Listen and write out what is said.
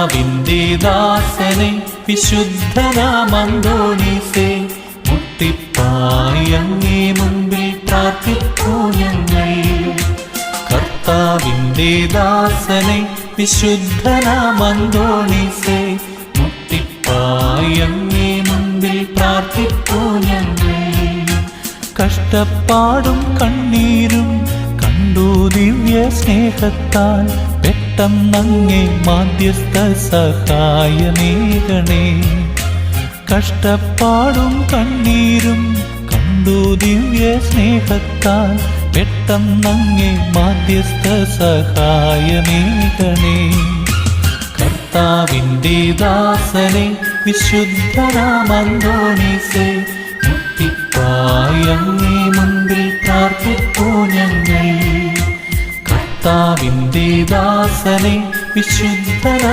കർത്താവിൻ്റെ ദാസനെ വിശുദ്ധനാമന്തോണീസേ, മുട്ടിപ്പായി അങ്ങേ മുൻപിൽ പ്രാർത്ഥിപ്പൂ ഞങ്ങൾ. കർത്താവിൻ്റെ ദാസനെ വിശുദ്ധനാമന്തോണീസേ, മുട്ടിപ്പായി അങ്ങേ മുൻപിൽ പ്രാർത്ഥിപ്പൂ ഞങ്ങൾ. കഷ്ടപ്പാടും കണ്ണീരും കണ്ടു ദിവ്യ സ്നേഹത്താൽ പെട്ടെന്നങ്ങേ മാധ്യസ്ഥ സഹായമേകണേ. കഷ്ടപ്പാടും കണ്ണീരും കണ്ടു ദിവ്യ സ്നേഹത്താൽ പെട്ടെന്നങ്ങേ മാധ്യസ്ഥ സഹായമേകണേ. കർത്താവിൻ്റെ ദാസനെ വിശുദ്ധനാമന്തോണീസേ, മുട്ടിപ്പായി അങ്ങേ മുൻപിൽ പ്രാർത്ഥിപ്പൂ ഞങ്ങൾ. കർത്താവിൻ്റെ ദാസനെ വിശുദ്ധ